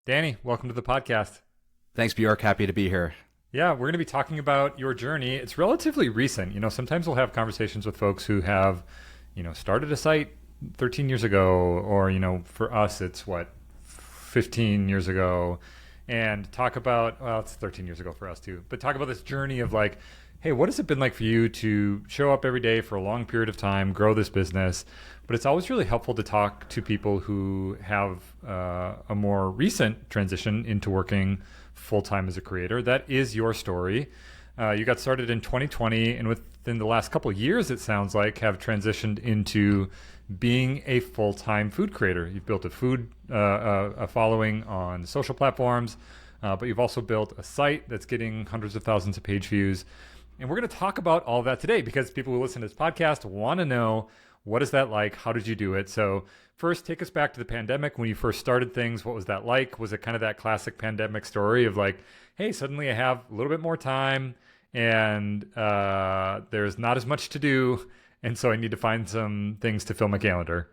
Danny, welcome to the podcast. Thanks, Bjork. Happy to be here. Yeah, we're going to be talking about your journey. It's relatively recent. Sometimes we'll have conversations with folks who have, started a site 13 years ago, or, for us, it's 15 years ago, and talk about, well, it's 13 years ago for us too, but talk about this journey of like, hey, what has it been like for you to show up every day for a long period of time, grow this business? But it's always really helpful to talk to people who have a more recent transition into working full-time as a creator. That is your story. You got started in 2020, and within the last couple of years, it sounds like, have transitioned into being a full-time food creator. You've built a following on social platforms, but you've also built a site that's getting hundreds of thousands of page views. And we're going to talk about all that today because people who listen to this podcast want to know, what is that like? How did you do it? So first, take us back to the pandemic. When you first started things, what was that like? Was it kind of that classic pandemic story of like, hey, suddenly I have a little bit more time and there's not as much to do, and so I need to find some things to fill my calendar?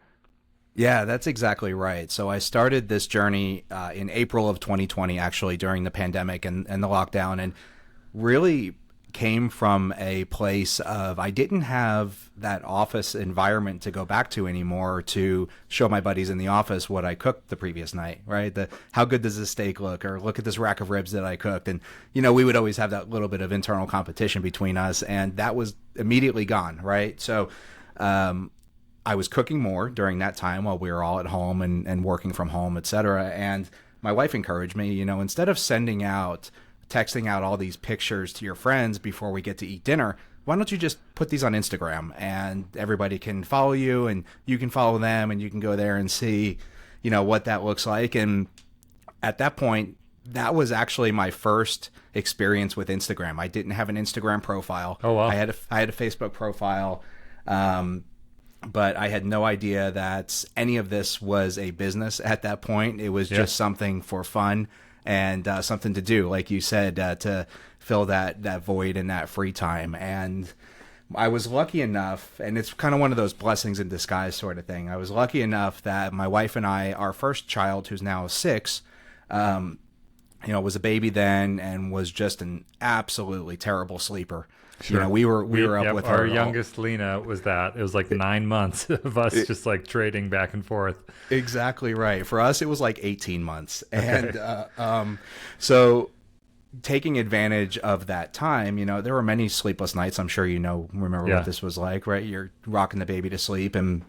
Yeah, that's exactly right. So I started this journey in April of 2020, actually, during the pandemic and the lockdown, and really came from a place of I didn't have that office environment to go back to anymore to show my buddies in the office what I cooked the previous night, right? How good does this steak look? Or look at this rack of ribs that I cooked. And, we would always have that little bit of internal competition between us, and that was immediately gone, right? So I was cooking more during that time while we were all at home and working from home, et cetera. And my wife encouraged me, instead of texting out all these pictures to your friends before we get to eat dinner, why don't you just put these on Instagram and everybody can follow you and you can follow them and you can go there and see, what that looks like. And at that point, that was actually my first experience with Instagram. I didn't have an Instagram profile. Oh, wow. I had a Facebook profile, but I had no idea that any of this was a business at that point. It was just something for fun and something to do, like you said, to fill that void and that free time. And I was lucky enough, and it's kind of one of those blessings in disguise sort of thing. I was lucky enough that my wife and I, our first child, who's now 6, was a baby then and was just an absolutely terrible sleeper. Sure. We were up with her. Our youngest, Lena, it was like 9 months of us just like trading back and forth. Exactly right. For us, it was like 18 months. And so taking advantage of that time, there were many sleepless nights. I'm sure remember what this was like, right? You're rocking the baby to sleep and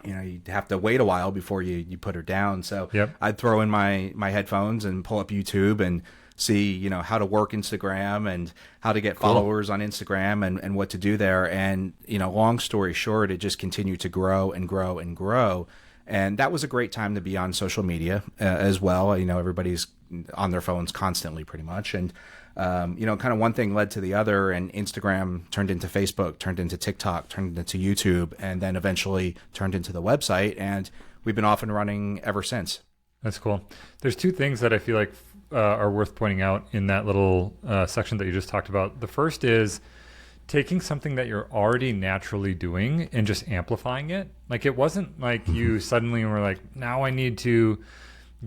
you'd have to wait a while before you put her down. So I'd throw in my headphones and pull up YouTube and see, how to work Instagram and how to get followers on Instagram and what to do there. And, long story short, it just continued to grow and grow and grow. And that was a great time to be on social media as well. Everybody's on their phones constantly pretty much. And, kind of one thing led to the other, and Instagram turned into Facebook, turned into TikTok, turned into YouTube, and then eventually turned into the website. And we've been off and running ever since. That's cool. There's two things that I feel like are worth pointing out in that little section that you just talked about. The first is taking something that you're already naturally doing and just amplifying it. Like, it wasn't like you suddenly were like, now I need to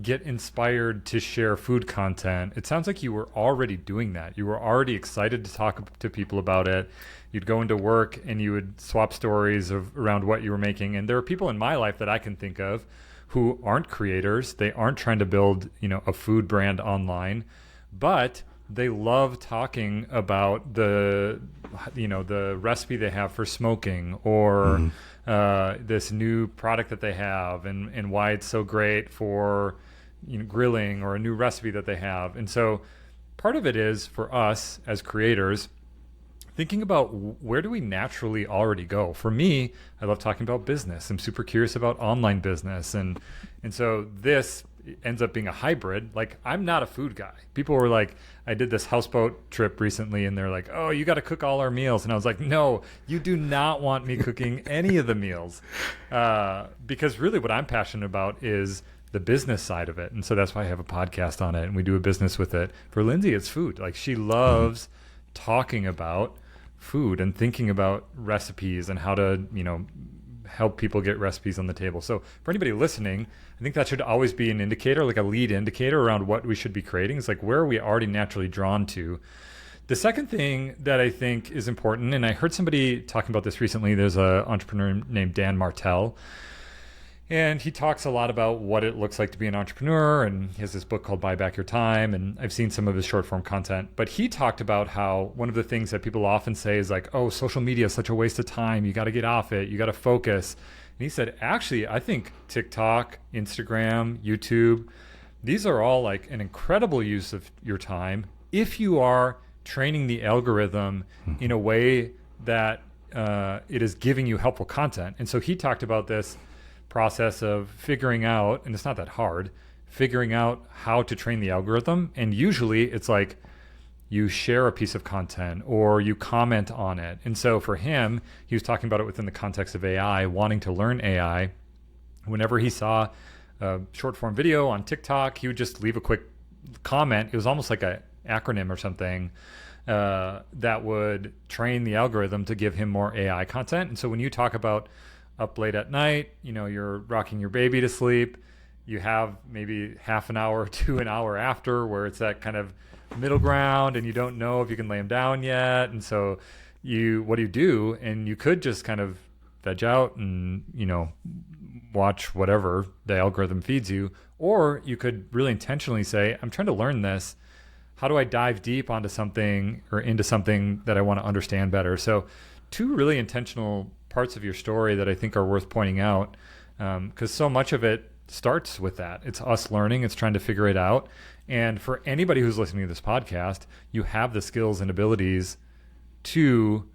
get inspired to share food content. It sounds like you were already doing that. You were already excited to talk to people about it. You'd go into work and you would swap stories around what you were making. And there are people in my life that I can think of who aren't creators. They aren't trying to build, a food brand online, but they love talking about the recipe they have for smoking or this new product that they have and why it's so great for grilling, or a new recipe that they have. And so part of it is for us as creators thinking about where do we naturally already go. For me, I love talking about business. I'm super curious about online business. And so this ends up being a hybrid. Like, I'm not a food guy. People were like, I did this houseboat trip recently and they're like, oh, you got to cook all our meals. And I was like, no, you do not want me cooking any of the meals. Because really what I'm passionate about is the business side of it. And so that's why I have a podcast on it and we do a business with it. For Lindsay, it's food. Like, she loves talking about food and thinking about recipes and how to, help people get recipes on the table. So for anybody listening, I think that should always be an indicator, like a lead indicator around what we should be creating. It's like, where are we already naturally drawn to? The second thing that I think is important, and I heard somebody talking about this recently, there's an entrepreneur named Dan Martell, and he talks a lot about what it looks like to be an entrepreneur, and he has this book called Buy Back Your Time, and I've seen some of his short form content. But he talked about how one of the things that people often say is like, oh, social media is such a waste of time. You got to get off it. You got to focus. And he said, actually, I think TikTok, Instagram, YouTube, these are all like an incredible use of your time if you are training the algorithm in a way that it is giving you helpful content. And so he talked about this process of figuring out, and it's not that hard, figuring out how to train the algorithm. And usually it's like you share a piece of content or you comment on it. And so for him, he was talking about it within the context of AI, wanting to learn AI. Whenever he saw a short form video on TikTok, he would just leave a quick comment. It was almost like an acronym or something that would train the algorithm to give him more AI content. And so when you talk about up late at night, you're rocking your baby to sleep, you have maybe half an hour to an hour after where it's that kind of middle ground and you don't know if you can lay him down yet. And so what do you do? And you could just kind of veg out and, watch whatever the algorithm feeds you. Or you could really intentionally say, I'm trying to learn this. How do I dive deep onto something or into something that I want to understand better? So two really intentional parts of your story that I think are worth pointing out, because so much of it starts with that. It's us learning, it's trying to figure it out. And for anybody who's listening to this podcast, you have the skills and abilities to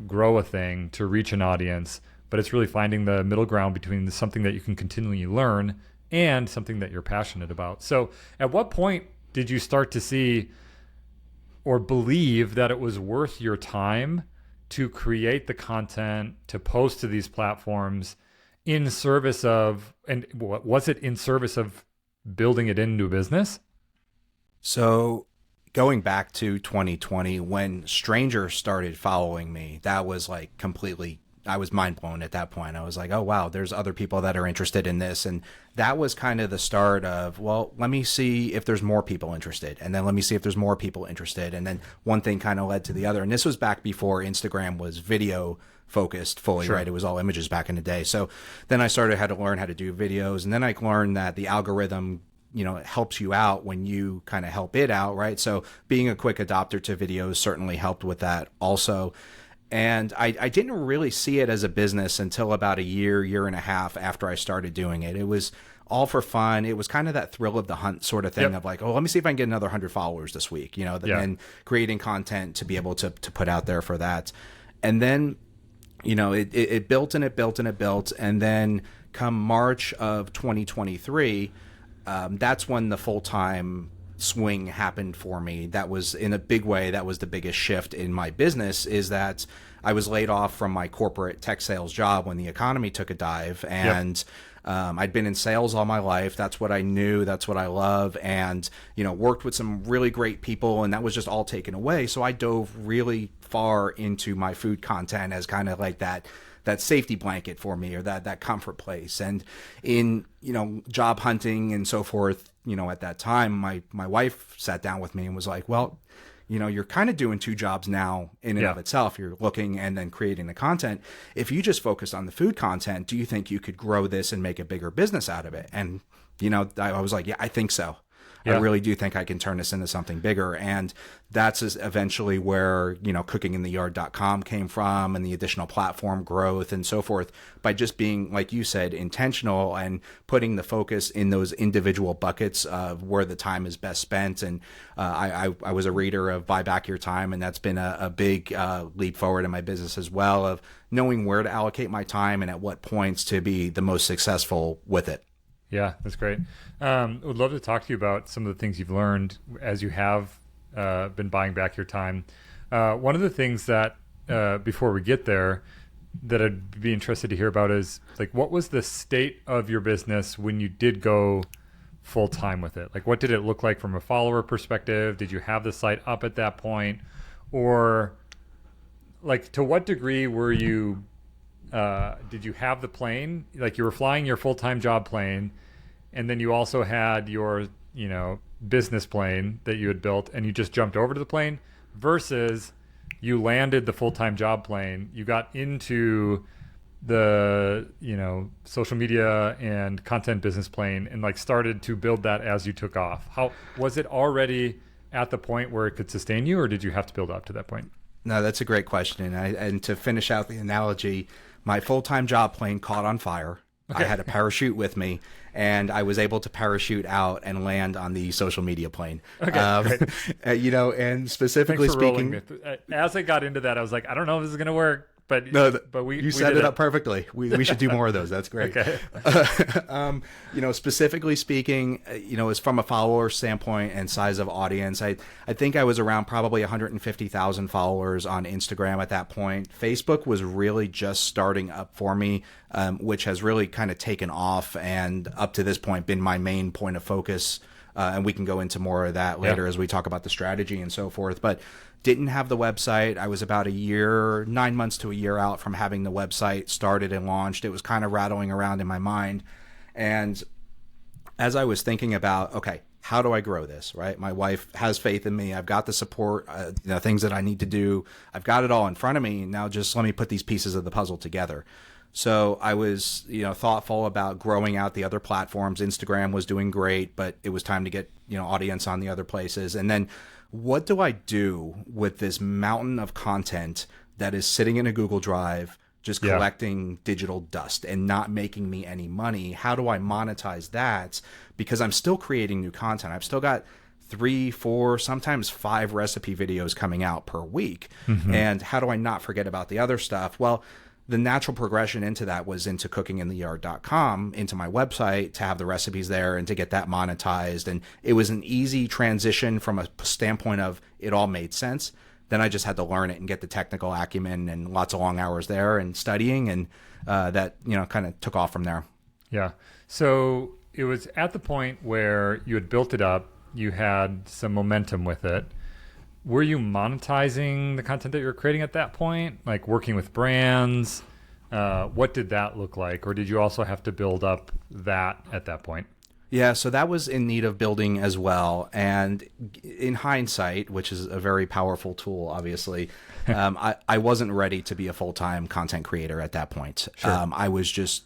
grow a thing, to reach an audience, but it's really finding the middle ground between something that you can continually learn and something that you're passionate about. So at what point did you start to see or believe that it was worth your time to create the content, to post to these platforms in service of, and was it in service of building it into a business? So going back to 2020, when strangers started following me, that was like completely, I was mind blown at that point. I was like, oh, wow, there's other people that are interested in this. And that was kind of the start of, well, let me see if there's more people interested. And then let me see if there's more people interested. And then one thing kind of led to the other. And this was back before Instagram was video focused fully, Sure. right? It was all images back in the day. So then I started had to learn how to do videos. And then I learned that the algorithm, it helps you out when you kind of help it out, right? So being a quick adopter to videos certainly helped with that also. And I didn't really see it as a business until about a year and a half after I started doing it. It was all for fun. It was kind of that thrill of the hunt sort of thing. Yep. Of like, oh, let me see if I can get another 100 followers this week, and creating content to be able to put out there for that. And then, it built and it built and it built. And then come March of 2023, that's when the full-time swing happened for me. That was in a big way. That was the biggest shift in my business, is that I was laid off from my corporate tech sales job when the economy took a dive. And I'd been in sales all my life. That's what I knew. That's what I love. And, worked with some really great people, and that was just all taken away. So I dove really far into my food content as kind of like that safety blanket for me, or that comfort place. And in, job hunting and so forth, at that time, my wife sat down with me and was like, well, you're kind of doing two jobs now in and of itself. You're looking and then creating the content. If you just focused on the food content, do you think you could grow this and make a bigger business out of it? And, I was like, yeah, I think so. Yeah. I really do think I can turn this into something bigger. And that's eventually where, cookingintheyard.com came from, and the additional platform growth and so forth, by just being, like you said, intentional and putting the focus in those individual buckets of where the time is best spent. And I was a reader of Buy Back Your Time, and that's been a big leap forward in my business as well, of knowing where to allocate my time and at what points to be the most successful with it. Yeah, that's great. Would love to talk to you about some of the things you've learned as you have been buying back your time. One of the things that, before we get there, that I'd be interested to hear about is, like, what was the state of your business when you did go full time with it? Like, what did it look like from a follower perspective? Did you have the site up at that point? Or, like, to what degree were you did you have the plane? Like you were flying your full-time job plane, and then you also had your, business plane that you had built, and you just jumped over to the plane, versus you landed the full-time job plane, you got into the, social media and content business plane and like started to build that as you took off. How was it already at the point where it could sustain you, or did you have to build up to that point? No, that's a great question. And to finish out the analogy, my full-time job plane caught on fire. Okay. I had a parachute with me, and I was able to parachute out and land on the social media plane. Okay, and specifically speaking, as I got into that, I was like, I don't know if this is going to work. But you set it up perfectly. We should do more of those. That's great. Okay. Specifically speaking, as from a follower standpoint and size of audience, I think I was around probably 150,000 followers on Instagram at that point. Facebook was really just starting up for me, which has really kind of taken off and up to this point been my main point of focus. And we can go into more of that later as we talk about the strategy and so forth. But didn't have the website. I was about 9 months to a year out from having the website started and launched. It was kind of rattling around in my mind. And as I was thinking about, okay, how do I grow this, right? My wife has faith in me. I've got the support, things that I need to do. I've got it all in front of me. Now just let me put these pieces of the puzzle together. So I was, thoughtful about growing out the other platforms. Instagram was doing great, but it was time to get, audience on the other places. And then what do I do with this mountain of content that is sitting in a Google Drive, just collecting digital dust and not making me any money? How do I monetize that? Because I'm still creating new content. I've still got 3, 4, sometimes 5 recipe videos coming out per week. Mm-hmm. And how do I not forget about the other stuff? Well, the natural progression into that was into cookingintheyard.com, into my website, to have the recipes there and to get that monetized. And it was an easy transition from a standpoint of it all made sense. Then I just had to learn it and get the technical acumen and lots of long hours there and studying. And that, kind of took off from there. Yeah. So it was at the point where you had built it up, you had some momentum with it. Were you monetizing the content that you were creating at that point? Like working with brands? What did that look like? Or did you also have to build up that at that point? Yeah, so that was in need of building as well. And in hindsight, which is a very powerful tool, obviously, I wasn't ready to be a full-time content creator at that point. Sure. I was just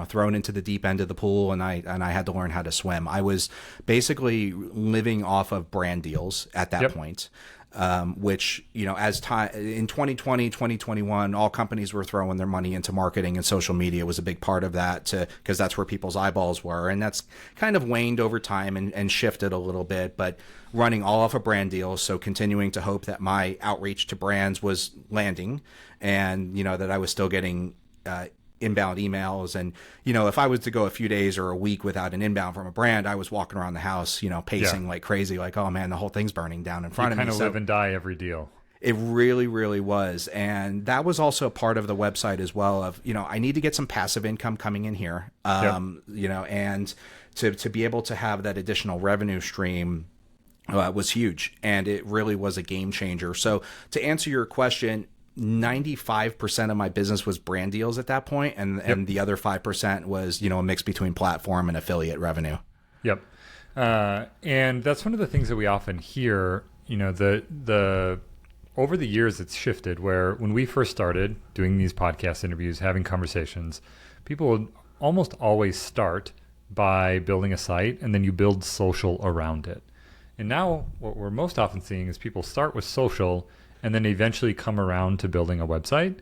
thrown into the deep end of the pool, and I had to learn how to swim. I was basically living off of brand deals at that point. Which, as time in 2020, 2021, all companies were throwing their money into marketing, and social media was a big part of that because that's where people's eyeballs were. And that's kind of waned over time and shifted a little bit, but running all off of brand deals. So continuing to hope that my outreach to brands was landing and, that I was still getting, inbound emails. And, if I was to go a few days or a week without an inbound from a brand, I was walking around the house, pacing like crazy, like, oh man, the whole thing's burning down in front of me. You kind of live and die every deal. It really, really was. And that was also part of the website as well of, I need to get some passive income coming in here, and to be able to have that additional revenue stream was huge. And it really was a game changer. So to answer your question, 95% of my business was brand deals at that point, and the other 5% was, a mix between platform and affiliate revenue. Yep. And that's one of the things that we often hear, the over the years it's shifted, where when we first started doing these podcast interviews, having conversations, people would almost always start by building a site, and then you build social around it. And now what we're most often seeing is people start with social and then eventually come around to building a website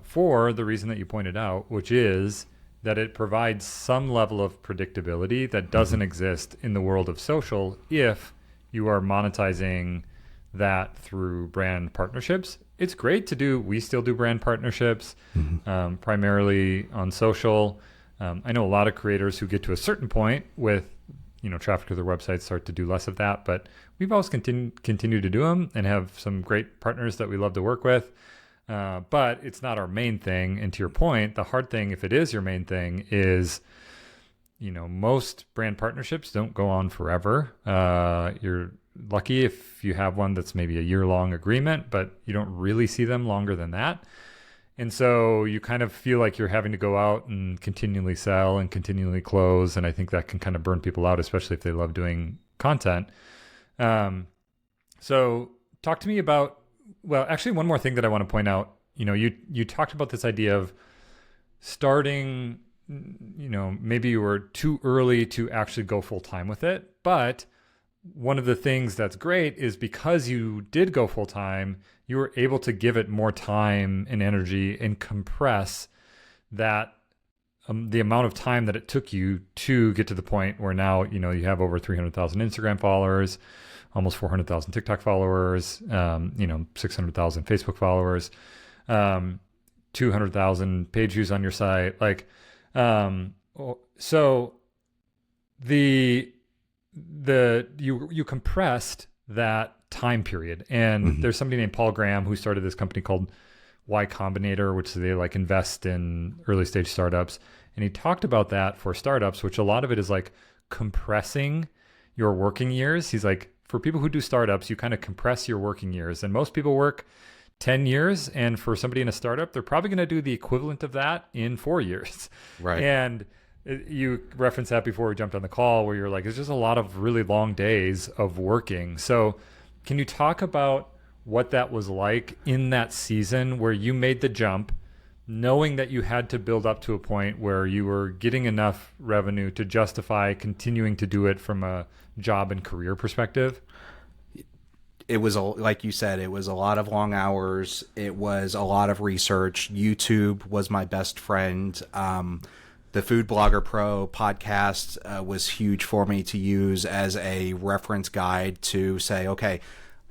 for the reason that you pointed out, which is that it provides some level of predictability that doesn't exist in the world of social if you are monetizing that through brand partnerships. It's great to do. We still do brand partnerships, primarily on social. I know a lot of creators who get to a certain point with traffic to their website start to do less of that, but we've always continued to do them and have some great partners that we love to work with. But it's not our main thing. And to your point, the hard thing, if it is your main thing, is, most brand partnerships don't go on forever. You're lucky if you have one that's maybe a year-long agreement, but you don't really see them longer than that. And so you kind of feel like you're having to go out and continually sell and continually close. And I think that can kind of burn people out, especially if they love doing content. So talk to me about, well, actually one more thing that I want to point out. You talked about this idea of starting, maybe you were too early to actually go full time with it. But one of the things that's great is because you did go full time, you were able to give it more time and energy and compress that the amount of time that it took you to get to the point where now, you have over 300,000 Instagram followers, almost 400,000 TikTok followers, 600,000 Facebook followers, 200,000 page views on your site. So you compressed that time period. And there's somebody named Paul Graham who started this company called Y Combinator, which they invest in early stage startups. And he talked about that for startups, which a lot of it is compressing your working years. He's like, for people who do startups, you kind of compress your working years. And most people work 10 years. And for somebody in a startup, they're probably going to do the equivalent of that in 4 years. Right. And you referenced that before we jumped on the call, where you're like, it's just a lot of really long days of working. So can you talk about what that was like in that season where you made the jump, knowing that you had to build up to a point where you were getting enough revenue to justify continuing to do it from a job and career perspective? It was, like you said, it was a lot of long hours. It was a lot of research. YouTube was my best friend. The Food Blogger Pro podcast was huge for me to use as a reference guide to say, okay,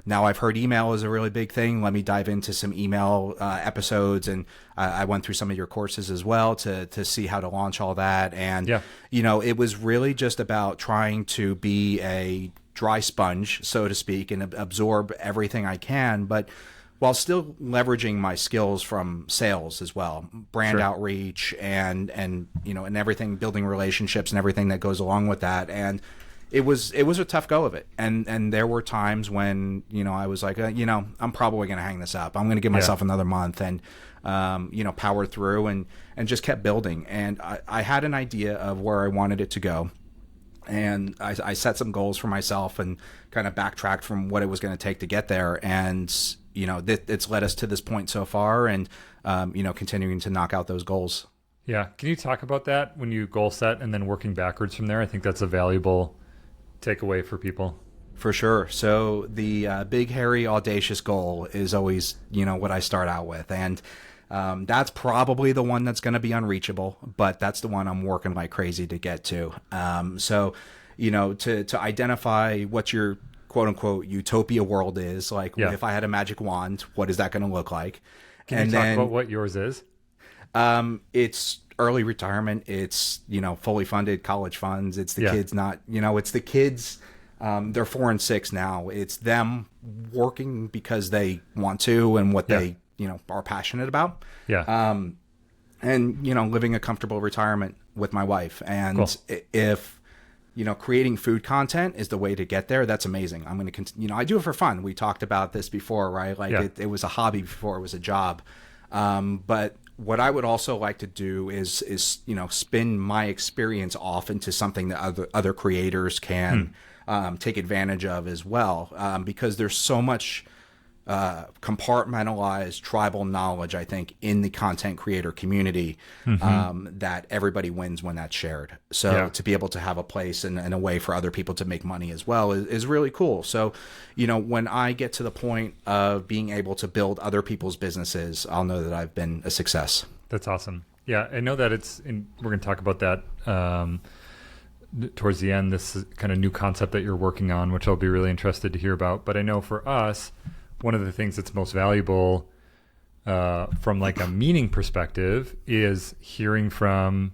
now I've heard email is a really big thing. Let me dive into some email episodes. And I went through some of your courses as well to see how to launch all that. And, it was really just about trying to be a dry sponge, so to speak, and absorb everything I can, but while still leveraging my skills from sales as well, brand outreach and everything, building relationships and everything that goes along with that. And it was a tough go of it. And there were times when, I was like, I'm probably going to hang this up. I'm going to give myself another month and, power through and just kept building. And I had an idea of where I wanted it to go. And I set some goals for myself and kind of backtracked from what it was going to take to get there. And, it's led us to this point so far and, continuing to knock out those goals. Yeah. Can you talk about that when you goal set and then working backwards from there? I think that's a valuable takeaway for people. For sure. So the big, hairy, audacious goal is always, what I start out with. And that's probably the one that's going to be unreachable, but that's the one I'm working like crazy to get to. So, to identify what your quote unquote utopia world is, if I had a magic wand, what is that going to look like? Can you talk about what yours is? It's early retirement. It's, fully funded college funds. It's the kids it's the kids. They're 4 and 6 now. It's them working because they want to and what they, are passionate about. And, living a comfortable retirement with my wife. And if, creating food content is the way to get there, that's amazing. I'm going to continue, I do it for fun. We talked about this before, right? It was a hobby before it was a job. But what I would also like to do is spin my experience off into something that other creators can take advantage of as well, because there's so much compartmentalized tribal knowledge, I think, in the content creator community, that everybody wins when that's shared. So to be able to have a place and a way for other people to make money as well is really cool. So, when I get to the point of being able to build other people's businesses, I'll know that I've been a success. That's awesome. Yeah, I know that we're going to talk about that towards the end, this kind of new concept that you're working on, which I'll be really interested to hear about. But I know for us, one of the things that's most valuable from a meaning perspective is hearing from,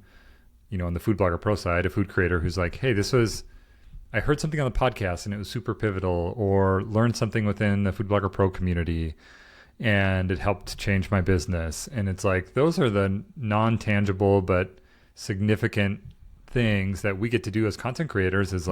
on the Food Blogger Pro side, a food creator who's like, hey, I heard something on the podcast and it was super pivotal, or learned something within the Food Blogger Pro community and it helped change my business. And it's like, those are the non-tangible but significant things that we get to do as content creators, is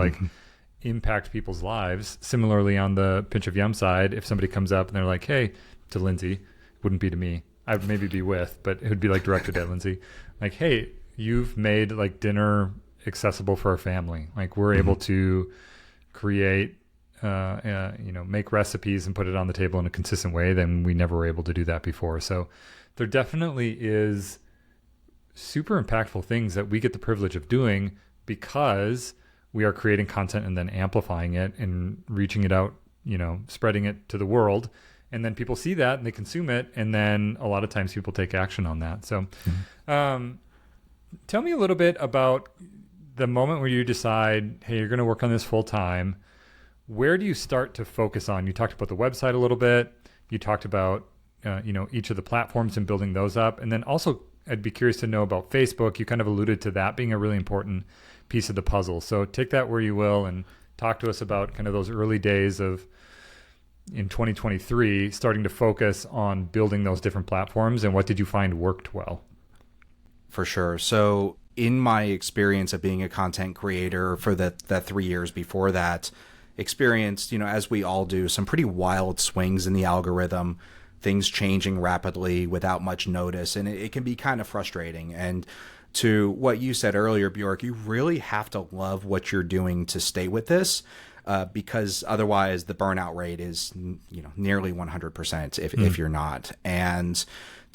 impact people's lives. Similarly, on the Pinch of Yum side, if somebody comes up and they're like, hey, to Lindsay, wouldn't be to me, I would maybe be with, but it would be like directed at Lindsay. Like, hey, you've made like dinner accessible for our family. Like we're able to create, make recipes and put it on the table in a consistent way than we never were able to do that before. So there definitely is super impactful things that we get the privilege of doing because we are creating content and then amplifying it and reaching it out, spreading it to the world. And then people see that and they consume it. And then a lot of times people take action on that. So tell me a little bit about the moment where you decide, hey, you're going to work on this full time. Where do you start to focus on? You talked about the website a little bit. You talked about, each of the platforms and building those up. And then also I'd be curious to know about Facebook. You kind of alluded to that being a really important piece of the puzzle. So take that where you will and talk to us about kind of those early days of in 2023, starting to focus on building those different platforms, and what did you find worked well? For sure. So in my experience of being a content creator for that 3 years before that, experienced, as we all do, some pretty wild swings in the algorithm, things changing rapidly without much notice. And it can be kind of frustrating. And to what you said earlier, Bjork, you really have to love what you're doing to stay with this. Because otherwise the burnout rate is, nearly 100% if you're not. And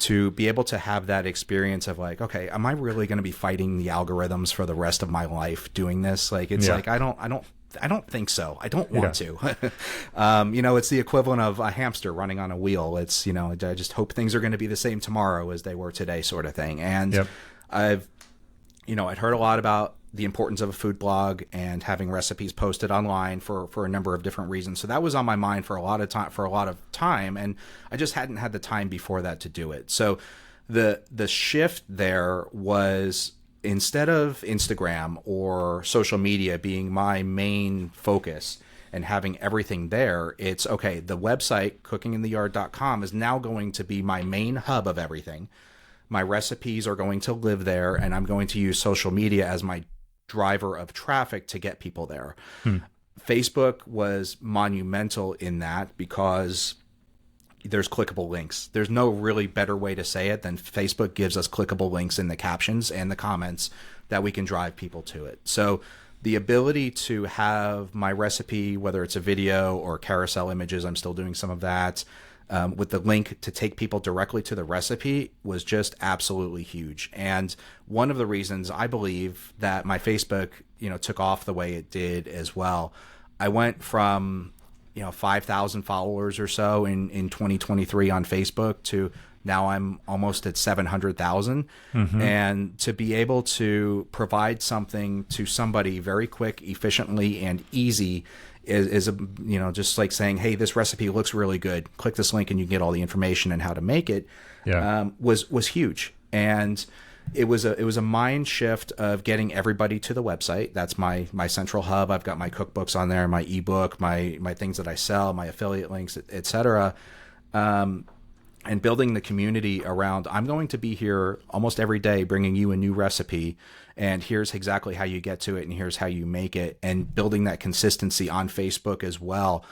to be able to have that experience of like, okay, am I really going to be fighting the algorithms for the rest of my life doing this? Like, it's like, I don't think so. I don't want to. It's the equivalent of a hamster running on a wheel. It's, I just hope things are going to be the same tomorrow as they were today, sort of thing. And I'd heard a lot about the importance of a food blog and having recipes posted online for a number of different reasons. So that was on my mind for a lot of time, and I just hadn't had the time before that to do it. So the shift there was, instead of Instagram or social media being my main focus and having everything there, it's okay, the website cookingintheyard.com is now going to be my main hub of everything. My recipes are going to live there, and I'm going to use social media as my driver of traffic to get people there. Facebook was monumental in that because there's clickable links. There's no really better way to say it than Facebook gives us clickable links in the captions and the comments that we can drive people to it. So the ability to have my recipe, whether it's a video or carousel images, I'm still doing some of that, with the link to take people directly to the recipe, was just absolutely huge. And one of the reasons I believe that my Facebook, took off the way it did as well, I went from, 5,000 followers or so in 2023 on Facebook to now I'm almost at 700,000. And to be able to provide something to somebody very quick, efficiently, and easy is just like saying, hey, this recipe looks really good. Click this link and you can get all the information and how to make it. Was huge. And it was a mind shift of getting everybody to the website. That's my central hub. I've got my cookbooks on there, my ebook, my things that I sell, my affiliate links, etc. And building the community around, I'm going to be here almost every day bringing you a new recipe, and here's exactly how you get to it, and here's how you make it. And building that consistency on Facebook as well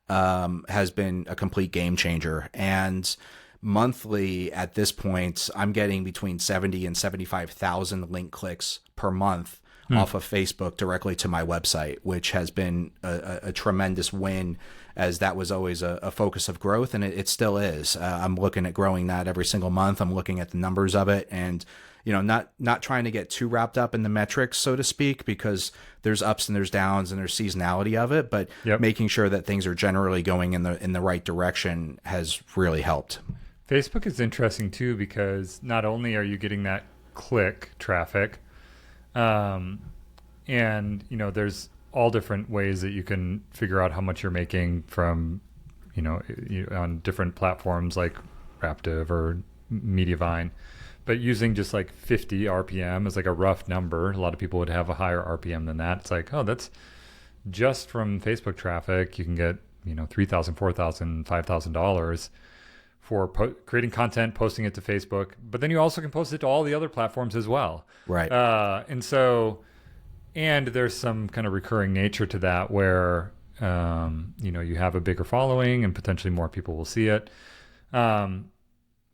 has been a complete game changer. And monthly at this point, I'm getting between 70 and 75,000 link clicks per month off of Facebook directly to my website, which has been a tremendous win, as that was always a focus of growth, and it still is. I'm looking at growing that every single month. I'm looking at the numbers of it, and not trying to get too wrapped up in the metrics, so to speak, because there's ups and there's downs and there's seasonality of it, but making sure that things are generally going in the right direction has really helped. Facebook is interesting too, because not only are you getting that click traffic, and there's all different ways that you can figure out how much you're making from on different platforms like Raptive or Mediavine, but using just like 50 RPM as like a rough number. A lot of people would have a higher RPM than that. It's like, oh, that's just from Facebook traffic. You can get $3,000, $4,000, $5,000 for creating content, posting it to Facebook, but then you also can post it to all the other platforms as well. Right. And there's some kind of recurring nature to that where, you have a bigger following and potentially more people will see it.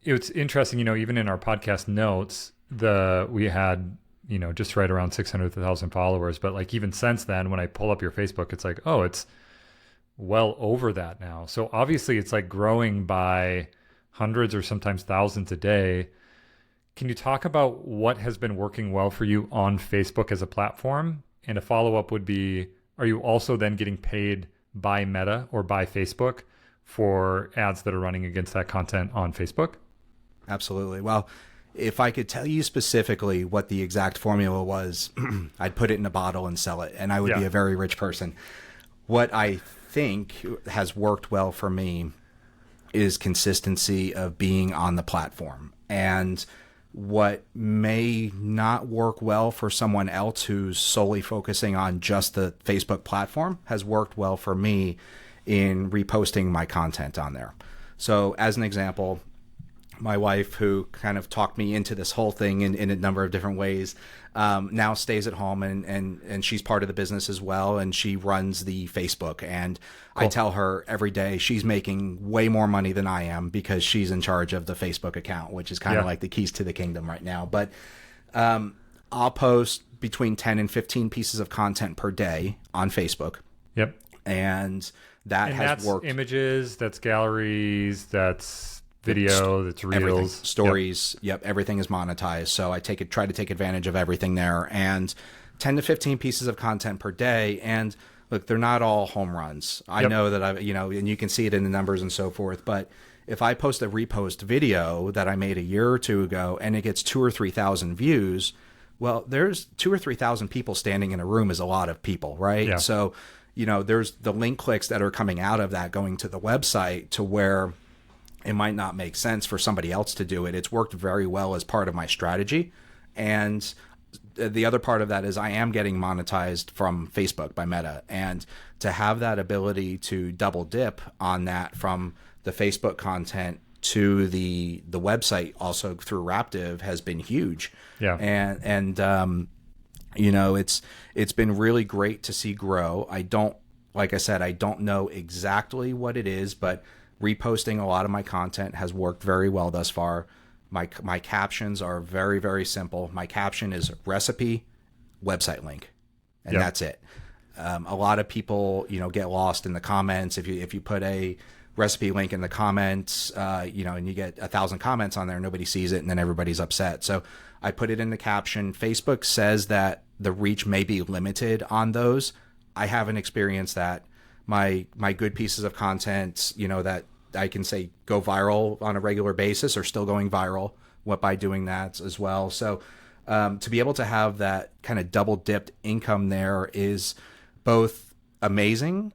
it's interesting, even in our podcast notes, we had, just right around 600,000 followers. But like even since then, when I pull up your Facebook, it's like, oh, it's well over that now. So obviously it's like growing by hundreds or sometimes thousands a day. Can you talk about what has been working well for you on Facebook as a platform? And a follow-up would be, are you also then getting paid by Meta or by Facebook for ads that are running against that content on Facebook? Absolutely. Well, if I could tell you specifically what the exact formula was, I'd put it in a bottle and sell it, and I would be a very rich person. What I think has worked well for me is consistency of being on the platform. And what may not work well for someone else who's solely focusing on just the Facebook platform has worked well for me in reposting my content on there. So as an example, my wife, who kind of talked me into this whole thing in a number of different ways, now stays at home and she's part of the business as well. And she runs the Facebook. And cool. I tell her every day she's making way more money than I am because she's in charge of the Facebook account, which is kind of like the keys to the kingdom right now. But I'll post between 10 and 15 pieces of content per day on Facebook. Yep. And that's worked. Images, that's galleries, that's video, that's reels, everything. Stories. Yep. Everything is monetized. So I try to take advantage of everything there, and 10 to 15 pieces of content per day. And look, they're not all home runs. I know that and you can see it in the numbers and so forth. But if I post a repost video that I made a year or two ago and it gets 2,000 or 3,000 views, well, there's 2,000 or 3,000 people standing in a room is a lot of people, right? Yeah. So, there's the link clicks that are coming out of that going to the website to where it might not make sense for somebody else to do it. It's worked very well as part of my strategy. And the other part of that is I am getting monetized from Facebook by Meta. And to have that ability to double dip on that from the Facebook content to the website also through Raptive has been huge. Yeah. And it's been really great to see grow. Like I said, I don't know exactly what it is, but reposting a lot of my content has worked very well thus far. My captions are very, very simple. My caption is recipe, website link, and that's it. A lot of people, get lost in the comments. If you put a recipe link in the comments, and you get 1,000 comments on there, nobody sees it, and then everybody's upset. So I put it in the caption. Facebook says that the reach may be limited on those. I haven't experienced that. My good pieces of content, that I can say go viral on a regular basis are still going viral by doing that as well. So to be able to have that kind of double dipped income there is both amazing,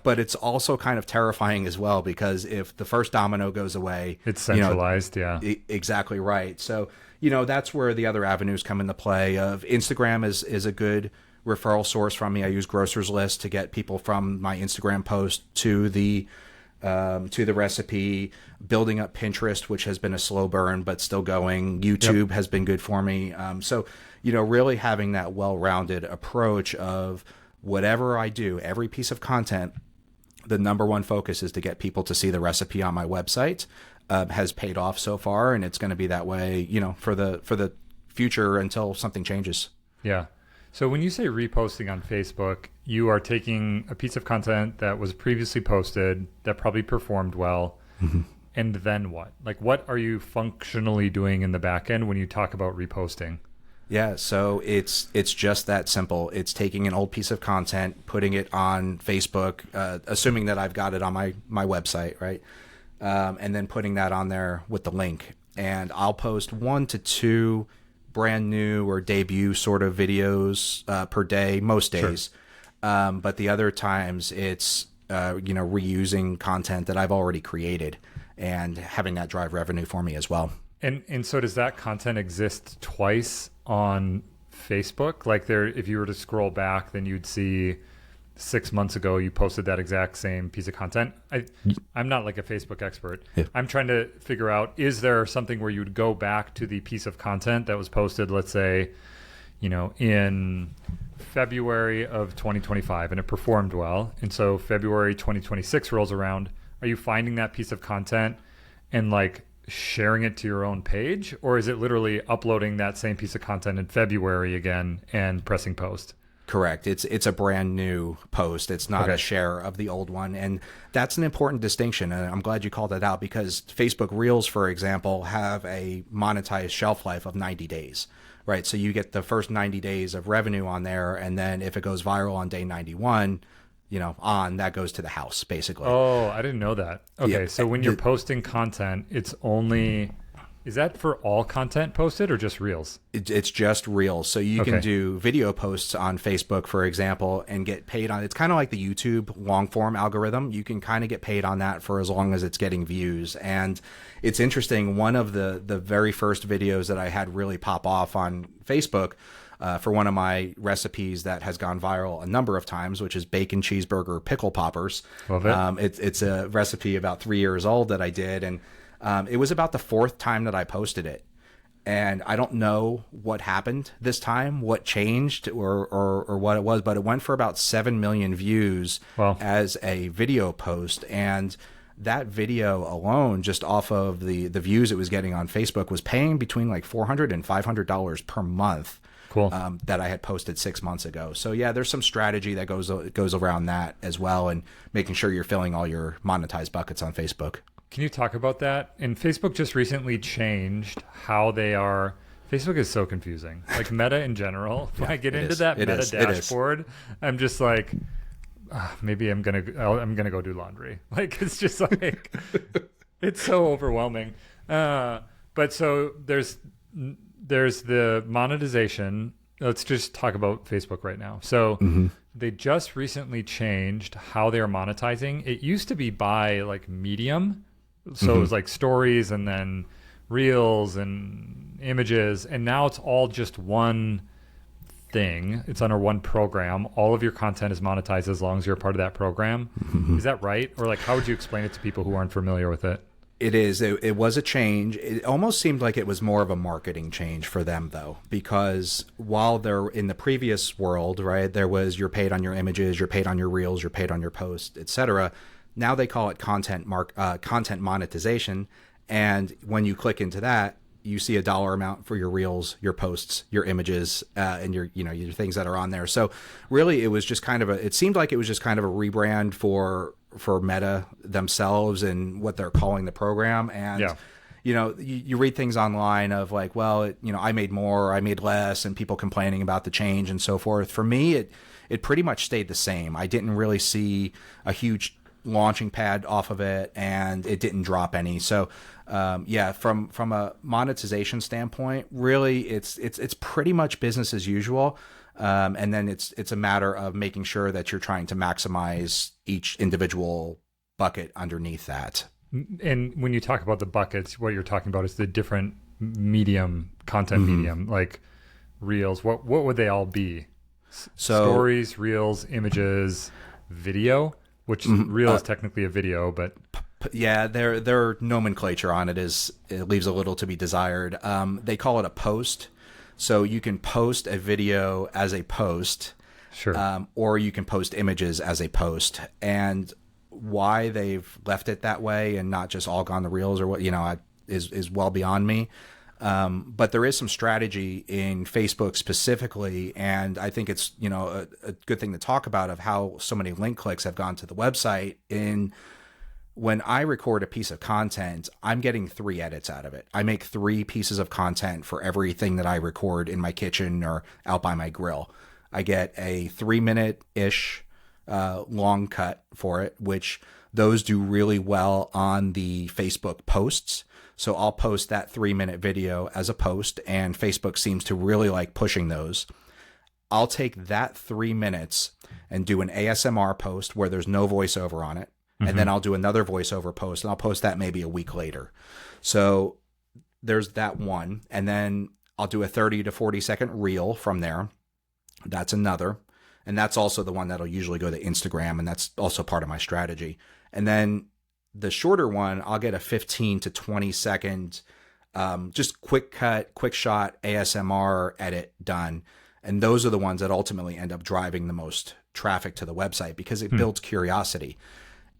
but it's also kind of terrifying as well, because if the first domino goes away, it's centralized. Exactly right. So, that's where the other avenues come into play. Of Instagram is a good referral source from me. I use Grocer's List to get people from my Instagram post to the recipe. Building up Pinterest, which has been a slow burn but still going. YouTube has been good for me. So really having that well-rounded approach of whatever I do, every piece of content, the number one focus is to get people to see the recipe on my website. Has paid off so far, and it's going to be that way, for the future until something changes. Yeah. So when you say reposting on Facebook, you are taking a piece of content that was previously posted that probably performed well. Mm-hmm. And then what? Like, what are you functionally doing in the back end when you talk about reposting? Yeah, so it's just that simple. It's taking an old piece of content, putting it on Facebook, assuming that I've got it on my website, right? And then putting that on there with the link. And I'll post 1 to 2 brand new or debut sort of videos per day, most days. Sure. But the other times it's, reusing content that I've already created and having that drive revenue for me as well. And so does that content exist twice on Facebook? Like if you were to scroll back, then you'd see 6 months ago you posted that exact same piece of content. I'm not like a Facebook expert. Yeah. I'm trying to figure out, is there something where you would go back to the piece of content that was posted, let's say, in February of 2025, and it performed well, and so February 2026 rolls around. Are you finding that piece of content and like sharing it to your own page, or is it literally uploading that same piece of content in February again and pressing post? Correct. It's a brand new post. It's not a share of the old one. And that's an important distinction. And I'm glad you called that out, because Facebook Reels, for example, have a monetized shelf life of 90 days, right? So you get the first 90 days of revenue on there. And then if it goes viral on day 91, that goes to the house, basically. Oh, I didn't know that. Okay. Yeah. So when you're posting content, is that for all content posted or just Reels? It's just Reels. So you can do video posts on Facebook, for example, and get paid on. It's kind of like the YouTube long form algorithm. You can kind of get paid on that for as long as it's getting views. And it's interesting. One of the very first videos that I had really pop off on Facebook for one of my recipes that has gone viral a number of times, which is bacon cheeseburger pickle poppers. Love it. It's a recipe about 3 years old that I did. And it was about the fourth time that I posted it. And I don't know what happened this time, what changed or what it was, but it went for about 7 million views as a video post. And that video alone, just off of the views it was getting on Facebook, was paying between like $400 and $500 per month. Cool. That I had posted 6 months ago. So yeah, there's some strategy that goes around that as well, and making sure you're filling all your monetized buckets on Facebook. Can you talk about that? And Facebook just recently changed how they are. Facebook is so confusing. Like Meta in general. When I get into that Meta dashboard, I'm just like, maybe I'm gonna go do laundry. Like it's just like it's so overwhelming. But so there's the monetization. Let's just talk about Facebook right now. So they just recently changed how they're monetizing. It used to be by like medium. So it was like stories and then reels and images. And now it's all just one thing. It's under one program. All of your content is monetized as long as you're a part of that program. Is that right? Or like, how would you explain it to people who aren't familiar with it? It is. It was a change. It almost seemed like it was more of a marketing change for them, though, because while they're in the previous world, right, there was you're paid on your images, you're paid on your reels, you're paid on your posts, etc. Now they call it content monetization, and when you click into that, you see a dollar amount for your reels, your posts, your images, and your things that are on there. So really, it was just kind of it seemed like it was just kind of a rebrand for Meta themselves and what they're calling the program. And you read things online of like, well, I made more, I made less, and people complaining about the change and so forth. For me, it pretty much stayed the same. I didn't really see a huge launching pad off of it, and it didn't drop any. So from a monetization standpoint, really it's pretty much business as usual. And then it's a matter of making sure that you're trying to maximize each individual bucket underneath that. And when you talk about the buckets, what you're talking about is the different content medium, like reels. What would they all be? So stories, reels, images, video, which reel is technically a video, but yeah, their nomenclature on it leaves a little to be desired. They call it a post. So you can post a video as a post, sure, or you can post images as a post. And why they've left it that way and not just all gone to reels or what is well beyond me. But there is some strategy in Facebook specifically, and I think it's a good thing to talk about of how so many link clicks have gone to the website. When I record a piece of content, I'm getting 3 edits out of it. I make 3 pieces of content for everything that I record in my kitchen or out by my grill. I get a 3-minute-ish long cut for it, which those do really well on the Facebook posts. So I'll post that 3-minute video as a post, and Facebook seems to really like pushing those. I'll take that 3 minutes and do an ASMR post where there's no voiceover on it. And then I'll do another voiceover post, and I'll post that maybe a week later. So there's that one. And then I'll do a 30 to 40 second reel from there. That's another. And that's also the one that'll usually go to Instagram. And that's also part of my strategy. And then the shorter one, I'll get a 15 to 20 second, just quick cut, quick shot ASMR edit done. And those are the ones that ultimately end up driving the most traffic to the website because it builds curiosity.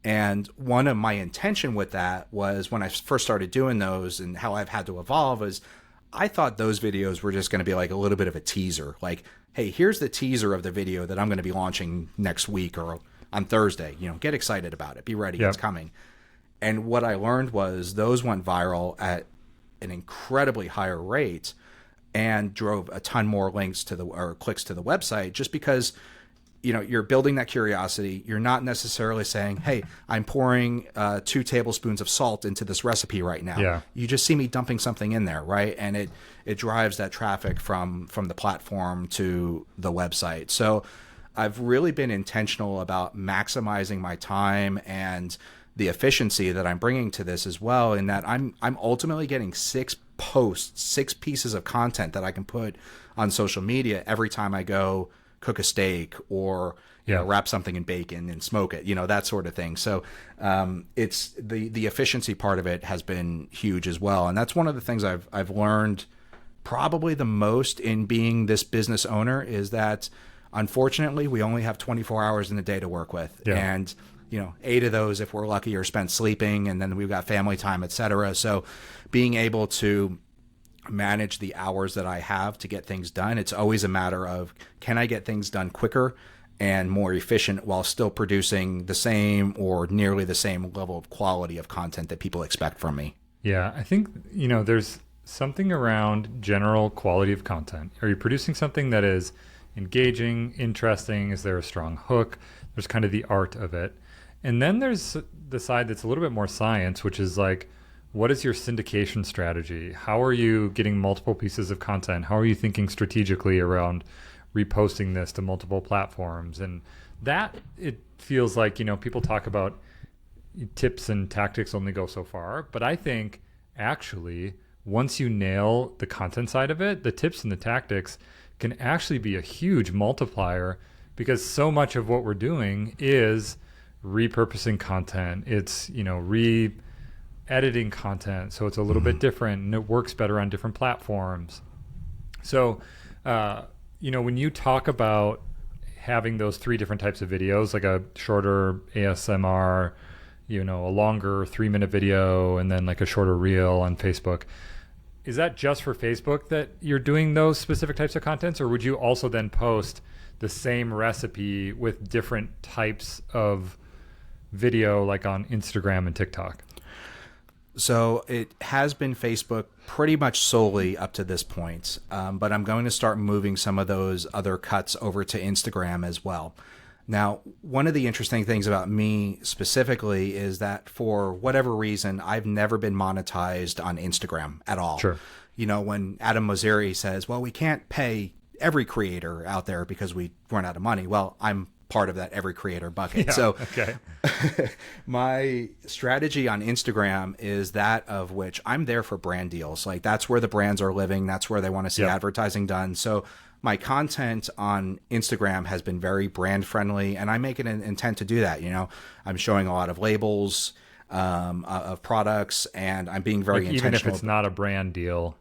And one of my intention with that was when I first started doing those and how I've had to evolve is I thought those videos were just going to be like a little bit of a teaser. Like, hey, here's the teaser of the video that I'm going to be launching next week or on Thursday. You know, get excited about it. Be ready. It's coming. And what I learned was those went viral at an incredibly higher rate and drove a ton more links to or clicks to the website just because, you know, you're building that curiosity. You're not necessarily saying, hey, I'm pouring 2 tablespoons of salt into this recipe right now. Yeah. You just see me dumping something in there, right? And it drives that traffic from the platform to the website. So I've really been intentional about maximizing my time and the efficiency that I'm bringing to this as well, in that I'm ultimately getting 6 posts, 6 pieces of content that I can put on social media every time I go cook a steak or you know, wrap something in bacon and smoke it, you know, that sort of thing. So it's the efficiency part of it has been huge as well. And that's one of the things I've learned probably the most in being this business owner is that unfortunately we only have 24 hours in a day to work with. Yeah. And you know, 8 of those, if we're lucky, are spent sleeping, and then we've got family time, et cetera. So being able to manage the hours that I have to get things done, it's always a matter of, can I get things done quicker and more efficient while still producing the same or nearly the same level of quality of content that people expect from me? Yeah, I think, you know, there's something around general quality of content. Are you producing something that is engaging, interesting? Is there a strong hook? There's kind of the art of it. And then there's the side that's a little bit more science, which is like, what is your syndication strategy? How are you getting multiple pieces of content? How are you thinking strategically around reposting this to multiple platforms? And that, it feels like, you know, people talk about tips and tactics only go so far. But I think actually, once you nail the content side of it, the tips and the tactics can actually be a huge multiplier, because so much of what we're doing is repurposing content. It's, you know, editing content so it's a little bit different and it works better on different platforms. So you know, when you talk about having those 3 different types of videos, like a shorter ASMR, you know, a longer 3-minute video, and then like a shorter reel on Facebook, is that just for Facebook that you're doing those specific types of contents, or would you also then post the same recipe with different types of video like on Instagram and TikTok? So it has been Facebook pretty much solely up to this point, but I'm going to start moving some of those other cuts over to Instagram as well. Now, one of the interesting things about me specifically is that for whatever reason, I've never been monetized on Instagram at all. Sure. You know, when Adam Mosseri says, well, we can't pay every creator out there because we run out of money. Well, I'm part of that every creator bucket. Yeah, so okay. My strategy on Instagram is that of which I'm there for brand deals. Like that's where the brands are living. That's where they want to see advertising done. So my content on Instagram has been very brand friendly, and I make it an intent to do that. You know, I'm showing a lot of labels of products, and I'm being very intentional. Even if it's not a brand deal,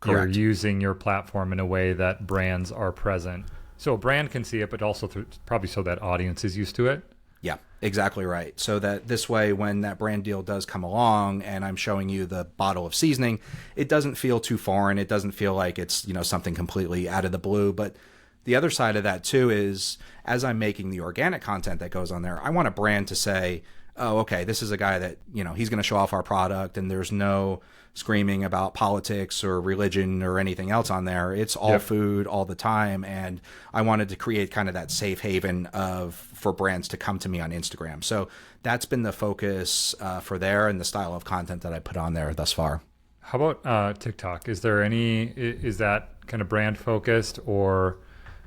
Correct. You're using your platform in a way that brands are present. So a brand can see it, but also probably so that audience is used to it. Yeah, exactly right. So that this way, when that brand deal does come along and I'm showing you the bottle of seasoning, it doesn't feel too foreign. It doesn't feel like it's, you know, something completely out of the blue. But the other side of that too is, as I'm making the organic content that goes on there, I want a brand to say, oh, okay, this is a guy that, you know, he's going to show off our product, and there's no screaming about politics or religion or anything else on there. It's all food all the time. And I wanted to create kind of that safe haven for brands to come to me on Instagram. So that's been the focus for there, and the style of content that I put on there thus far. How about TikTok? Is that kind of brand focused, or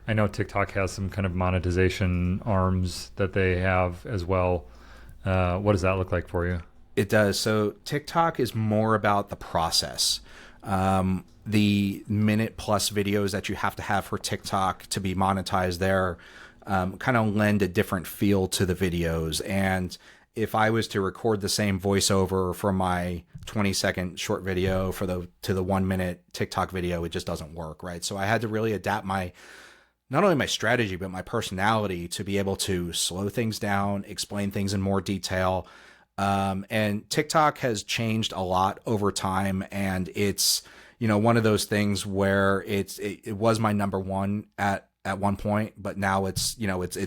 I know TikTok has some kind of monetization arms that they have as well. What does that look like for you? It does. So TikTok is more about the process. The minute plus videos that you have to have for TikTok to be monetized there kind of lend a different feel to the videos. And if I was to record the same voiceover from my 20-second short video to the 1-minute TikTok video, it just doesn't work, right? So I had to really adapt my not only my strategy, but my personality to be able to slow things down, explain things in more detail. And TikTok has changed a lot over time, and it's, one of those things where it was my number one at one point, but now it's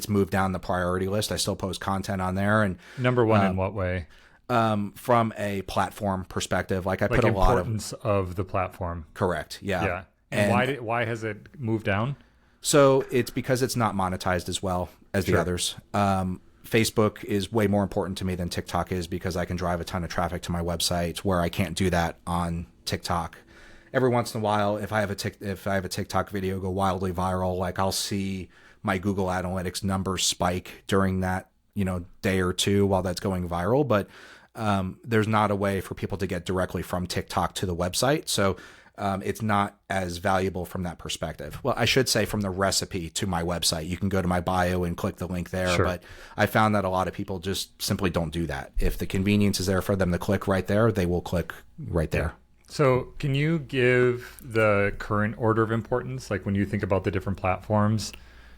moved down the priority list. I still post content on there, and Number one in what way? from a platform perspective, like I Like put a lot importance of the platform. correct. Yeah. Yeah. And why has it moved down? So it's because it's not monetized as well as the Sure. others. Facebook is way more important to me than TikTok is because I can drive a ton of traffic to my website where I can't do that on TikTok. Every once in a while, if I have a TikTok video go wildly viral, like I'll see my Google Analytics numbers spike during that day or two while that's going viral. But there's not a way for people to get directly from TikTok to the website, so it's not as valuable from that perspective. Well, I should say from the recipe to my website. You can go to my bio and click the link there, Sure. but I found that a lot of people just simply don't do that. If the convenience is there for them to click right there, they will click right there. So can you give the current order of importance? Like when you think about the different platforms,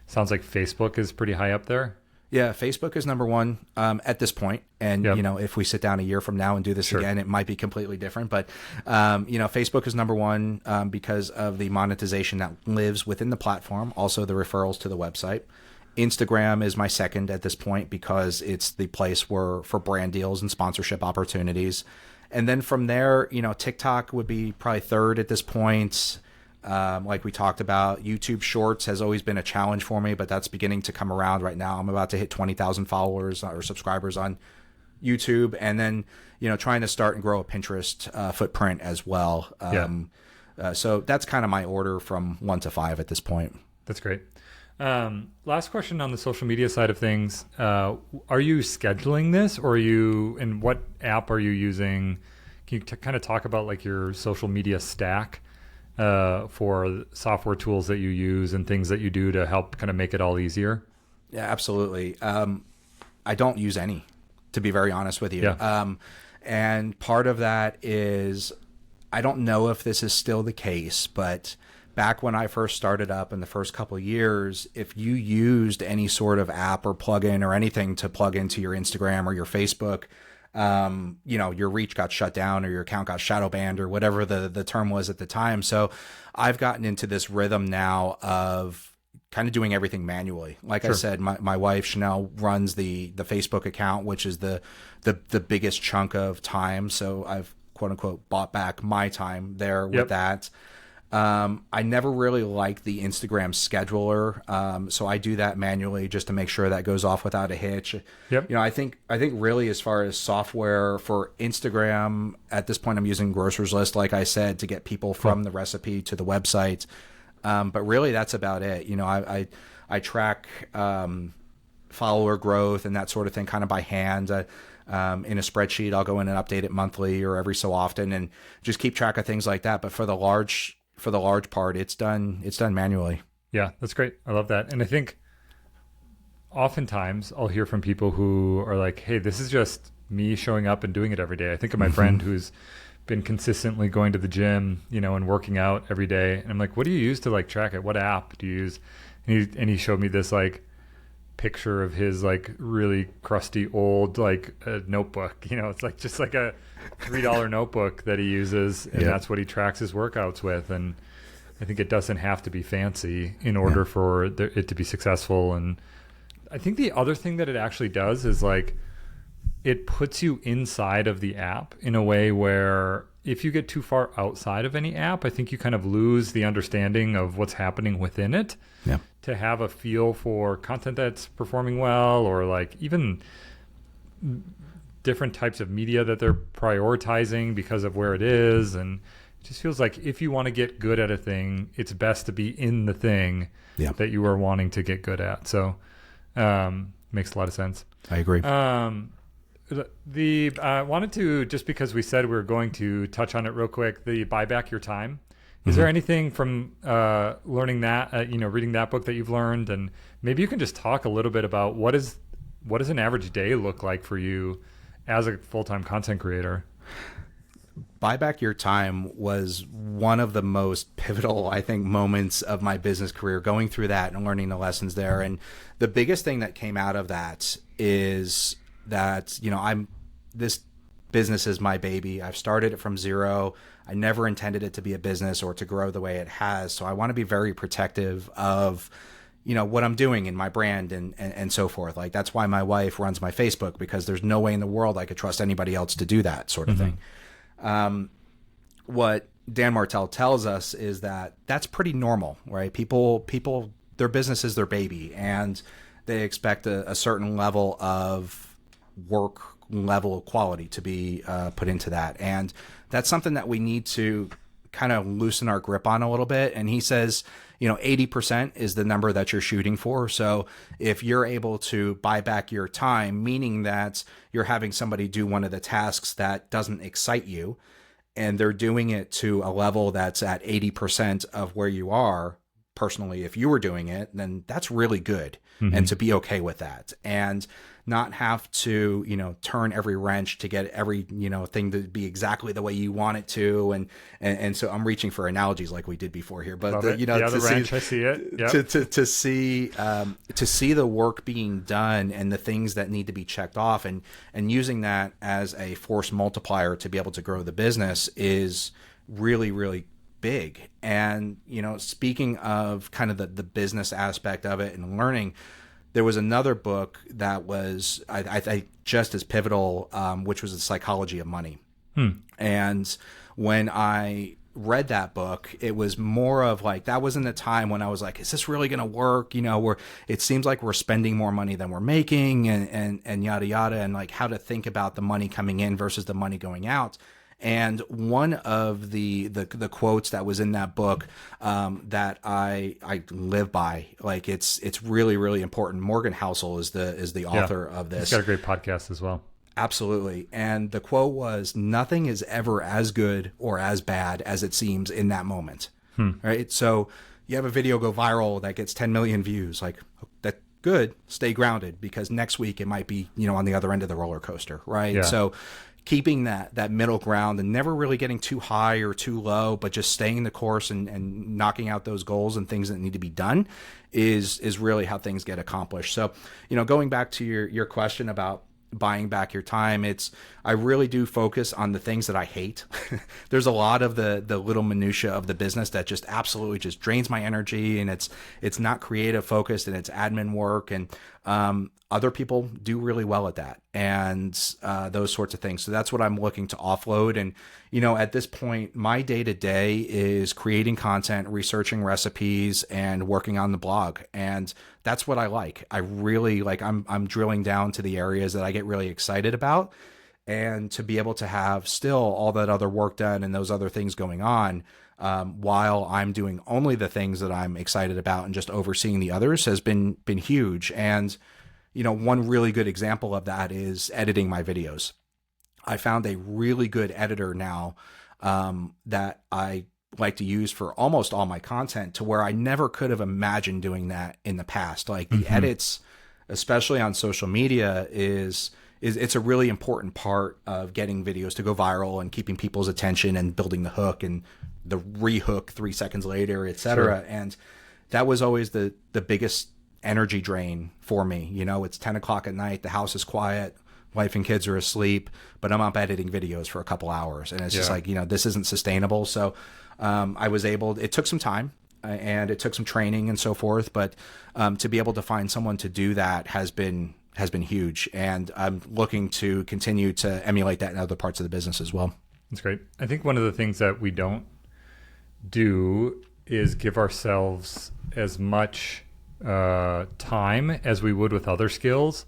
sounds like Facebook is pretty high up there. Yeah, Facebook is number one at this point. And, Yep. if we sit down a year from now and do this Sure. again, it might be completely different. But, Facebook is number one because of the monetization that lives within the platform, also the referrals to the website. Instagram is my second at this point because it's the place for brand deals and sponsorship opportunities. And then from there, TikTok would be probably third at this point. Like we talked about, YouTube Shorts has always been a challenge for me, but that's beginning to come around right now. I'm about to hit 20,000 followers or subscribers on YouTube, and then trying to start and grow a Pinterest footprint as well. So that's kind of my order from 1 to 5 at this point. That's great. Last question on the social media side of things. Are you scheduling this, or and what app are you using? Can you kind of talk about like your social media stack for software tools that you use and things that you do to help kind of make it all easier? Yeah, absolutely. I don't use any, to be very honest with you. Yeah. And part of that is, I don't know if this is still the case, but back when I first started up in the first couple of years, if you used any sort of app or plugin or anything to plug into your Instagram or your Facebook, your reach got shut down or your account got shadow banned or whatever the term was at the time. So I've gotten into this rhythm now of kind of doing everything manually. Like Sure. I said, my wife Chanel runs the Facebook account, which is the biggest chunk of time. So I've quote unquote bought back my time there with Yep. that. I never really liked the Instagram scheduler, so I do that manually just to make sure that goes off without a hitch. Yep. I think really as far as software for Instagram at this point, I'm using Grocer's List, like I said, to get people from the recipe to the website. But really, that's about it. I track follower growth and that sort of thing kind of by hand. In a spreadsheet, I'll go in and update it monthly or every so often, and just keep track of things like that. But for the large part, it's done manually. Yeah, that's great. I love that. And I think oftentimes I'll hear from people who are like, hey, this is just me showing up and doing it every day. I think of my friend who's been consistently going to the gym, and working out every day. And I'm like, what do you use to like track it? What app do you use? And he showed me this like picture of his like really crusty old like notebook. It's like just like a $3 notebook that he uses, and that's what he tracks his workouts with. And I think it doesn't have to be fancy in order for it to be successful. And I think the other thing that it actually does is like it puts you inside of the app in a way where if you get too far outside of any app, I think you kind of lose the understanding of what's happening within it. Yeah. To have a feel for content that's performing well, or like even different types of media that they're prioritizing because of where it is. And it just feels like if you want to get good at a thing, it's best to be in the thing that you are wanting to get good at. So makes a lot of sense. I agree. I wanted to, just because we said we were going to touch on it real quick, the buy back your time. Is there anything from learning that, reading that book that you've learned, and maybe you can just talk a little bit about what does an average day look like for you as a full-time content creator? Buy Back Your Time was one of the most pivotal, I think, moments of my business career, going through that and learning the lessons there. And the biggest thing that came out of that is that, this business is my baby. I've started it from zero. I never intended it to be a business or to grow the way it has. So I want to be very protective of, what I'm doing in my brand and so forth. Like, that's why my wife runs my Facebook, because there's no way in the world I could trust anybody else to do that sort of thing. What Dan Martell tells us is that that's pretty normal, right? People, their business is their baby, and they expect a certain level of work level of quality to be put into that. And that's something that we need to kind of loosen our grip on a little bit. And he says, 80% is the number that you're shooting for. So if you're able to buy back your time, meaning that you're having somebody do one of the tasks that doesn't excite you, and they're doing it to a level that's at 80% of where you are personally, if you were doing it, then that's really good. And to be okay with that, and not have to, turn every wrench to get every, thing to be exactly the way you want it to. And so I'm reaching for analogies like we did before here, but the wrench, I see it. Yep. To see the work being done and the things that need to be checked off, and using that as a force multiplier to be able to grow the business is really, really big. And, speaking of kind of the business aspect of it and learning, there was another book that was, I think, just as pivotal, which was The Psychology of Money. And when I read that book, it was more of like, that was in the time when I was like, is this really going to work? It seems like we're spending more money than we're making, and yada, yada, and like how to think about the money coming in versus the money going out. And one of the quotes that was in that book that I live by, like it's really, really important. Morgan Housel is the author of this. He's got a great podcast as well. Absolutely. And the quote was, nothing is ever as good or as bad as it seems in that moment. Right. So you have a video go viral that gets 10 million views. Like, that's good. Stay grounded, because next week it might be, on the other end of the roller coaster. Right. Yeah. So keeping that middle ground and never really getting too high or too low, but just staying the course and knocking out those goals and things that need to be done is really how things get accomplished. So, going back to your question about buying back your time, I really do focus on the things that I hate. There's a lot of the little minutia of the business that just absolutely just drains my energy, and it's not creative focused, and it's admin work, and other people do really well at that, and those sorts of things. So that's what I'm looking to offload. And at this point, my day to day is creating content, researching recipes, and working on the blog. And that's what I like. I really like. I'm drilling down to the areas that I get really excited about, and to be able to have still all that other work done and those other things going on, while I'm doing only the things that I'm excited about and just overseeing the others, has been huge. And one really good example of that is editing my videos. I found a really good editor now that I like to use for almost all my content, to where I never could have imagined doing that in the past. Like the edits, especially on social media, it's a really important part of getting videos to go viral and keeping people's attention and building the hook and the re-hook 3 seconds later, etc. Sure. And that was always the biggest energy drain for me. It's 10 o'clock at night, the house is quiet, wife and kids are asleep, but I'm up editing videos for a couple hours, and it's just like, this isn't sustainable. So it took some time, and it took some training and so forth, but to be able to find someone to do that has been huge. And I'm looking to continue to emulate that in other parts of the business as well. That's great. I think one of the things that we don't do is give ourselves as much time as we would with other skills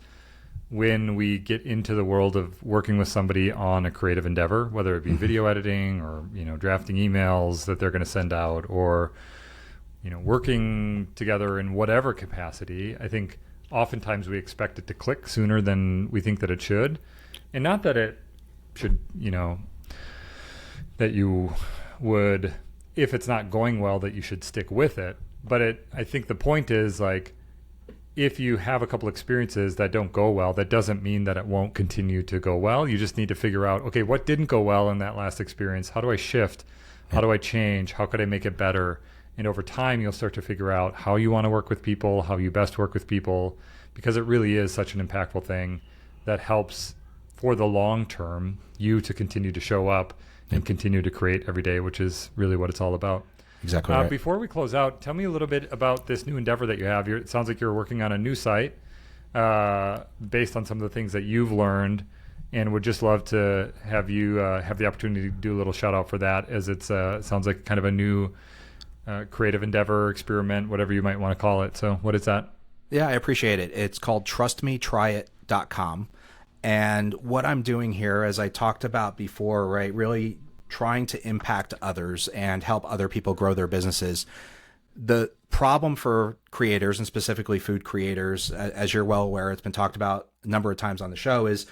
when we get into the world of working with somebody on a creative endeavor, whether it be video editing or drafting emails that they're going to send out, or working together in whatever capacity. I think oftentimes we expect it to click sooner than we think that it should, and not that it should, that you would, if it's not going well, that you should stick with it. But I think the point is, like, if you have a couple experiences that don't go well, that doesn't mean that it won't continue to go well. You just need to figure out, okay, what didn't go well in that last experience? How do I shift? How do I change? How could I make it better? And over time, you'll start to figure out how you want to work with people, how you best work with people, because it really is such an impactful thing that helps for the long term you to continue to show up and continue to create every day, which is really what it's all about. Exactly right. Before we close out, tell me a little bit about this new endeavor that you have. It sounds like you're working on a new site based on some of the things that you've learned, and would just love to have you have the opportunity to do a little shout out for that, as it sounds like kind of a new creative endeavor, experiment, whatever you might want to call it. So what is that? Yeah, I appreciate it. It's called trustmetryit.com. And what I'm doing here, as I talked about before, right, really trying to impact others and help other people grow their businesses. The problem for creators, and specifically food creators, as you're well aware, it's been talked about a number of times on the show, is,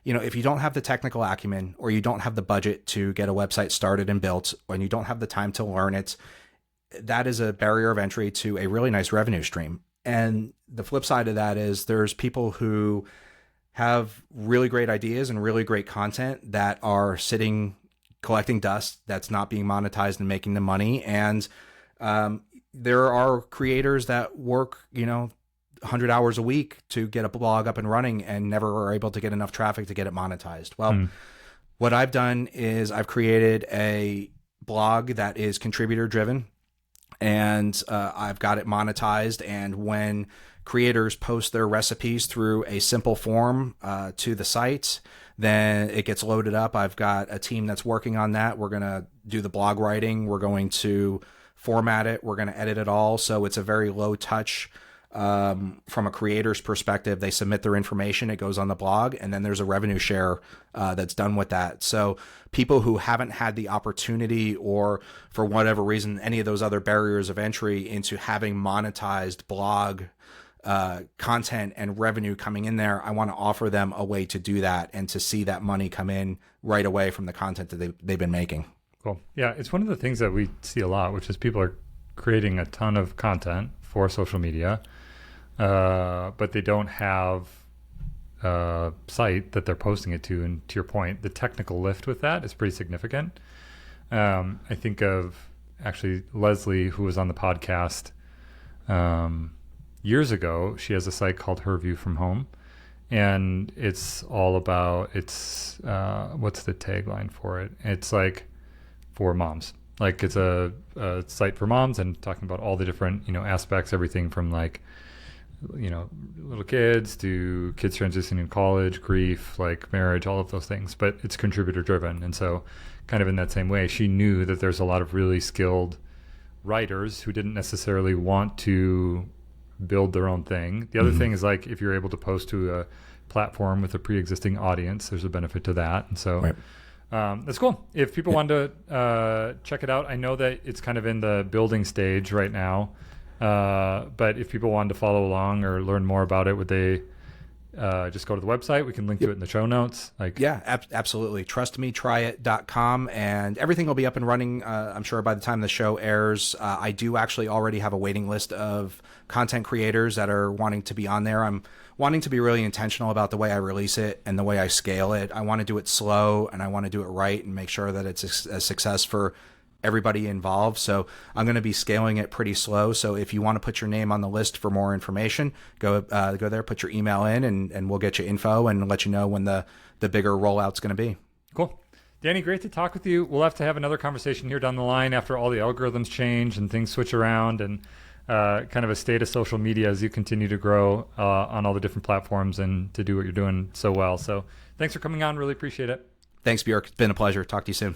if you don't have the technical acumen, or you don't have the budget to get a website started and built, and you don't have the time to learn it, that is a barrier of entry to a really nice revenue stream. And the flip side of that is there's people who have really great ideas and really great content that are sitting collecting dust that's not being monetized and making the money. And there are creators that work, 100 hours a week to get a blog up and running and never are able to get enough traffic to get it monetized. Well, what I've done is I've created a blog that is contributor driven, and I've got it monetized. And when creators post their recipes through a simple form to the site, then it gets loaded up. I've got a team that's working on that. We're going to do the blog writing. We're going to format it. We're going to edit it all. So it's a very low touch from a creator's perspective. They submit their information, it goes on the blog, and then there's a revenue share that's done with that. So people who haven't had the opportunity, or for whatever reason, any of those other barriers of entry into having monetized blog content and revenue coming in there, I want to offer them a way to do that and to see that money come in right away from the content that they've been making. Cool. Yeah, it's one of the things that we see a lot, which is people are creating a ton of content for social media, but they don't have a site that they're posting it to. And to your point, the technical lift with that is pretty significant. I think of actually Leslie, who was on the podcast years ago. She has a site called Her View from Home, and it's all about, what's the tagline for it? It's like for moms. Like it's a site for moms, and talking about all the different, aspects, everything from like, little kids to kids transitioning to college, grief, like marriage, all of those things, but it's contributor driven. And so kind of in that same way, she knew that there's a lot of really skilled writers who didn't necessarily want to build their own thing. The other thing is, like, if you're able to post to a platform with a pre-existing audience, there's a benefit to that. And so that's cool. If people want to check it out, I know that it's kind of in the building stage right now, but if people wanted to follow along or learn more about it, would they just go to the website? We can link to it in the show notes. Absolutely. Trustmetryit.com, and everything will be up and running, I'm sure, by the time the show airs. I do actually already have a waiting list of content creators that are wanting to be on there. I'm wanting to be really intentional about the way I release it and the way I scale it. I want to do it slow, and I want to do it right and make sure that it's a success for everybody involved. So I'm going to be scaling it pretty slow. So if you want to put your name on the list for more information, go there, put your email in, and we'll get you info and let you know when the bigger rollout's going to be. Cool. Danny, great to talk with you. We'll have to have another conversation here down the line after all the algorithms change and things switch around, and kind of a state of social media as you continue to grow on all the different platforms and to do what you're doing so well. So thanks for coming on. Really appreciate it. Thanks, Björk. It's been a pleasure. Talk to you soon.